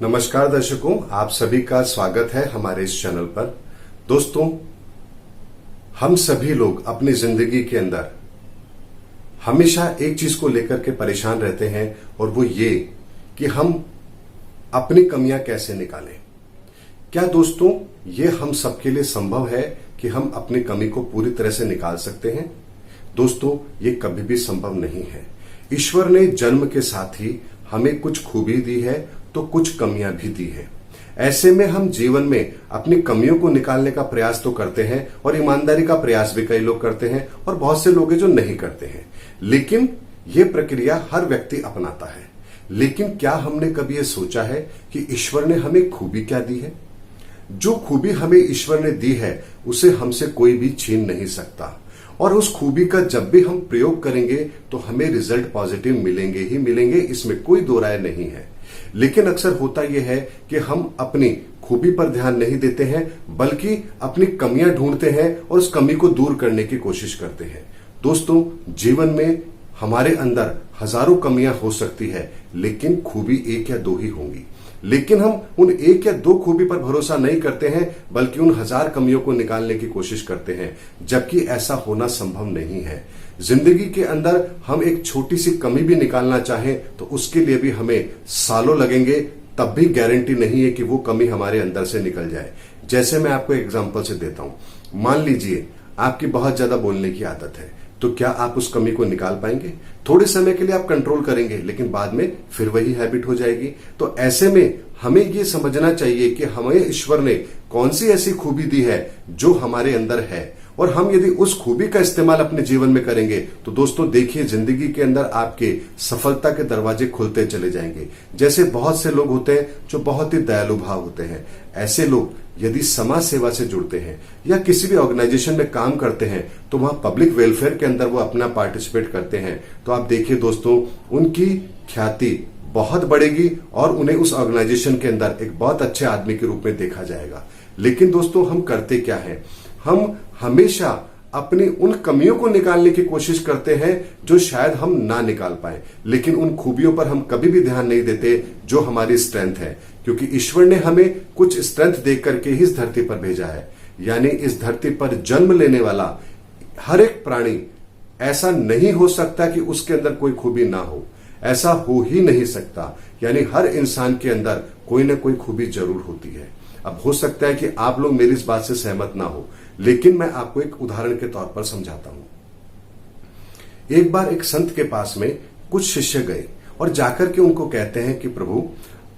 नमस्कार दर्शकों, आप सभी का स्वागत है हमारे इस चैनल पर। दोस्तों, हम सभी लोग अपनी जिंदगी के अंदर हमेशा एक चीज को लेकर के परेशान रहते हैं और वो ये कि हम अपनी कमियां कैसे निकालें। क्या दोस्तों ये हम सबके लिए संभव है कि हम अपनी कमी को पूरी तरह से निकाल सकते हैं? दोस्तों, ये कभी भी संभव नहीं है। ईश्वर ने जन्म के साथ ही हमें कुछ खूबी दी है तो कुछ कमियां भी दी है। ऐसे में हम जीवन में अपनी कमियों को निकालने का प्रयास तो करते हैं और ईमानदारी का प्रयास भी कई लोग करते हैं और बहुत से लोग हैं जो नहीं करते हैं। लेकिन ये प्रक्रिया हर व्यक्ति अपनाता है। लेकिन क्या हमने कभी ये सोचा है कि ईश्वर ने हमें खूबी क्या दी है? जो खूबी हमें ईश्वर ने दी है उसे हमसे कोई भी छीन नहीं सकता, और उस खूबी का जब भी हम प्रयोग करेंगे तो हमें रिजल्ट पॉजिटिव मिलेंगे ही मिलेंगे, इसमें कोई दो राय नहीं है। लेकिन अक्सर होता यह है कि हम अपनी खूबी पर ध्यान नहीं देते हैं, बल्कि अपनी कमियां ढूंढते हैं और उस कमी को दूर करने की कोशिश करते हैं। दोस्तों, जीवन में हमारे अंदर हजारों कमियां हो सकती है, लेकिन खूबी एक या दो ही होंगी। लेकिन हम उन एक या दो खूबी पर भरोसा नहीं करते हैं, बल्कि उन हजार कमियों को निकालने की कोशिश करते हैं, जबकि ऐसा होना संभव नहीं है। जिंदगी के अंदर हम एक छोटी सी कमी भी निकालना चाहें तो उसके लिए भी हमें सालों लगेंगे, तब भी गारंटी नहीं है कि वो कमी हमारे अंदर से निकल जाए। जैसे मैं आपको एग्जांपल से देता हूं। मान लीजिए आपकी बहुत ज्यादा बोलने की आदत है, तो क्या आप उस कमी को निकाल पाएंगे? थोड़े समय के लिए आप कंट्रोल करेंगे, लेकिन बाद में फिर वही हैबिट हो जाएगी। तो ऐसे में हमें ये समझना चाहिए कि हमें ईश्वर ने कौन सी ऐसी खूबी दी है जो हमारे अंदर है, और हम यदि उस खूबी का इस्तेमाल अपने जीवन में करेंगे तो दोस्तों देखिए, जिंदगी के अंदर आपके सफलता के दरवाजे खुलते चले जाएंगे। जैसे बहुत से लोग होते हैं जो बहुत ही दयालु भाव होते हैं। ऐसे लोग यदि समाज सेवा से जुड़ते हैं या किसी भी ऑर्गेनाइजेशन में काम करते हैं तो वहां पब्लिक वेलफेयर के अंदर वो अपना पार्टिसिपेट करते हैं, तो आप देखिए दोस्तों, उनकी ख्याति बहुत बढ़ेगी और उन्हें उस ऑर्गेनाइजेशन के अंदर एक बहुत अच्छे आदमी के रूप में देखा जाएगा। लेकिन दोस्तों, हम करते क्या है? हम हमेशा अपनी उन कमियों को निकालने की कोशिश करते हैं जो शायद हम ना निकाल पाए, लेकिन उन खूबियों पर हम कभी भी ध्यान नहीं देते जो हमारी स्ट्रेंथ है, क्योंकि ईश्वर ने हमें कुछ स्ट्रेंथ देख करके ही इस धरती पर भेजा है। यानी इस धरती पर जन्म लेने वाला हर एक प्राणी ऐसा नहीं हो सकता कि उसके अंदर कोई खूबी ना हो। ऐसा हो ही नहीं सकता। यानी हर इंसान के अंदर कोई ना कोई खूबी जरूर होती है। अब हो सकता है कि आप लोग मेरी इस बात से सहमत ना हो, लेकिन मैं आपको एक उदाहरण के तौर पर समझाता हूं। एक बार एक संत के पास में कुछ शिष्य गए और जाकर के उनको कहते हैं कि प्रभु,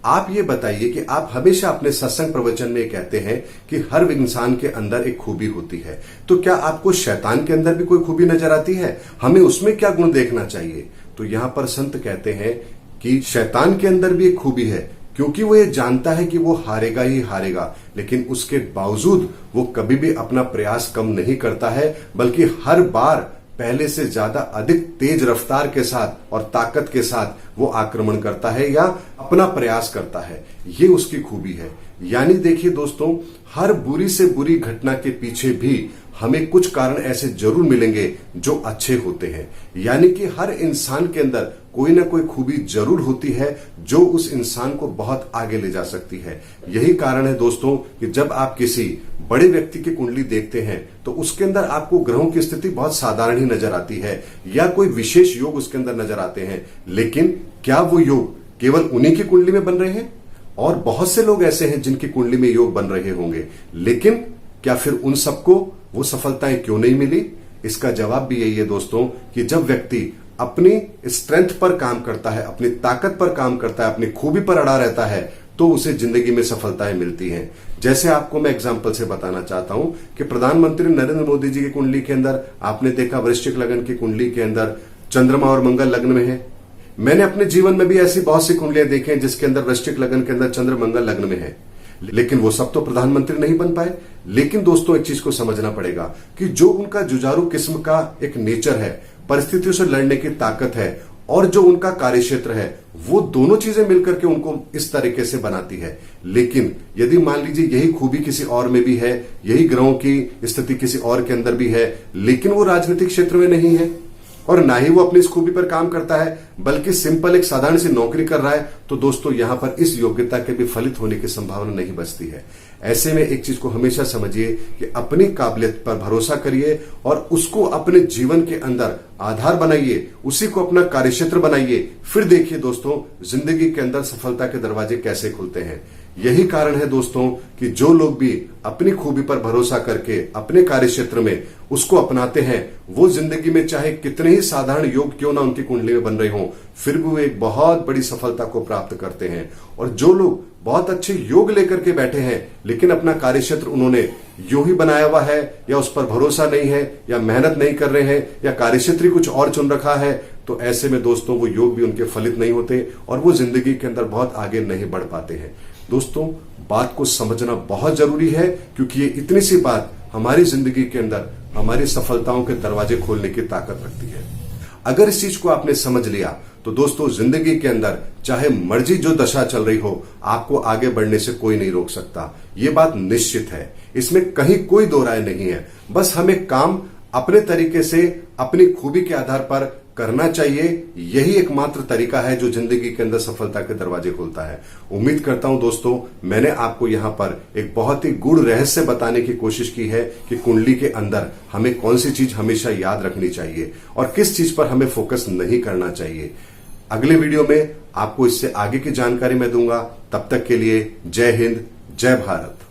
आप ये बताइए कि आप हमेशा अपने सत्संग प्रवचन में कहते हैं कि हर इंसान के अंदर एक खूबी होती है, तो क्या आपको शैतान के अंदर भी कोई खूबी नजर आती है? हमें उसमें क्या गुण देखना चाहिए? तो यहां पर संत कहते हैं कि शैतान के अंदर भी एक खूबी है, क्योंकि वो ये जानता है कि वो हारेगा ही हारेगा, लेकिन उसके बावजूद वो कभी भी अपना प्रयास कम नहीं करता है, बल्कि हर बार पहले से ज्यादा अधिक तेज रफ्तार के साथ और ताकत के साथ वो आक्रमण करता है या अपना प्रयास करता है। ये उसकी खूबी है। यानी देखिए दोस्तों, हर बुरी से बुरी घटना के पीछे भी हमें कुछ कारण ऐसे जरूर मिलेंगे जो अच्छे होते हैं। यानी कि हर इंसान के अंदर कोई ना कोई खूबी जरूर होती है जो उस इंसान को बहुत आगे ले जा सकती है। यही कारण है दोस्तों कि जब आप किसी बड़े व्यक्ति की कुंडली देखते हैं तो उसके अंदर आपको ग्रहों की स्थिति बहुत साधारण ही नजर आती है या कोई विशेष योग उसके अंदर नजर आते हैं, लेकिन क्या वो योग केवल उन्हीं की कुंडली में बन रहे हैं? और बहुत से लोग ऐसे हैं जिनकी कुंडली में योग बन रहे होंगे, लेकिन क्या फिर उन सबको वो सफलताएं क्यों नहीं मिली? इसका जवाब भी यही है दोस्तों कि जब व्यक्ति अपनी स्ट्रेंथ पर काम करता है, अपनी ताकत पर काम करता है, अपनी खूबी पर अड़ा रहता है, तो उसे जिंदगी में सफलताएं मिलती हैं। जैसे आपको मैं एग्जांपल से बताना चाहता हूं कि प्रधानमंत्री नरेंद्र मोदी जी की कुंडली के अंदर आपने देखा, वृश्चिक लग्न की कुंडली के अंदर चंद्रमा और मंगल लग्न में है। मैंने अपने जीवन में भी ऐसी बहुत सी कुंडलियां देखी हैं जिसके अंदर वृश्चिक लग्न के अंदर चंद्र मंगल लग्न में है, लेकिन वो सब तो प्रधानमंत्री नहीं बन पाए। लेकिन दोस्तों, एक चीज को समझना पड़ेगा कि जो उनका जुझारू किस्म का एक नेचर है, परिस्थितियों से लड़ने की ताकत है, और जो उनका कार्यक्षेत्र है, वो दोनों चीजें मिलकर के उनको इस तरीके से बनाती है। लेकिन यदि मान लीजिए यही खूबी किसी और में भी है, यही ग्रहों की स्थिति किसी और के अंदर भी है, लेकिन वो राजनीतिक क्षेत्र में नहीं है, और ना ही वो अपनी इस खूबी पर काम करता है, बल्कि सिंपल एक साधारण सी नौकरी कर रहा है, तो दोस्तों यहां पर इस योग्यता के भी फलित होने की संभावना नहीं बचती है। ऐसे में एक चीज को हमेशा समझिए कि अपनी काबिलियत पर भरोसा करिए और उसको अपने जीवन के अंदर आधार बनाइए, उसी को अपना कार्यक्षेत्र बनाइए। फिर देखिए दोस्तों, जिंदगी के अंदर सफलता के दरवाजे कैसे खुलते हैं। यही कारण है दोस्तों कि जो लोग भी अपनी खूबी पर भरोसा करके अपने कार्यक्षेत्र में उसको अपनाते हैं, वो जिंदगी में चाहे कितने ही साधारण योग क्यों ना उनकी कुंडली में बन रहे हों, फिर भी वो एक बहुत बड़ी सफलता को प्राप्त करते हैं। और जो लोग बहुत अच्छे योग लेकर के बैठे हैं, लेकिन अपना कार्यक्षेत्र उन्होंने यूं ही बनाया हुआ है, या उस पर भरोसा नहीं है, या मेहनत नहीं कर रहे हैं, या कार्यक्षेत्र कुछ और चुन रखा है, तो ऐसे में दोस्तों वो योग भी उनके फलित नहीं होते और वो जिंदगी के अंदर बहुत आगे नहीं बढ़ पाते हैं। दोस्तों, बात को समझना बहुत जरूरी है, क्योंकि ये इतनी सी बात हमारी जिंदगी के अंदर हमारी सफलताओं के दरवाजे खोलने की ताकत रखती है। अगर इस चीज को आपने समझ लिया तो दोस्तों, जिंदगी के अंदर चाहे मर्जी जो दशा चल रही हो, आपको आगे बढ़ने से कोई नहीं रोक सकता। ये बात निश्चित है, इसमें कहीं कोई दो राय नहीं है। बस हमें काम अपने तरीके से अपनी खूबी के आधार पर करना चाहिए। यही एकमात्र तरीका है जो जिंदगी के अंदर सफलता के दरवाजे खोलता है। उम्मीद करता हूं दोस्तों, मैंने आपको यहां पर एक बहुत ही गूढ़ रहस्य बताने की कोशिश की है कि कुंडली के अंदर हमें कौन सी चीज हमेशा याद रखनी चाहिए और किस चीज पर हमें फोकस नहीं करना चाहिए। अगले वीडियो में आपको इससे आगे की जानकारी मैं दूंगा। तब तक के लिए जय हिंद, जय भारत।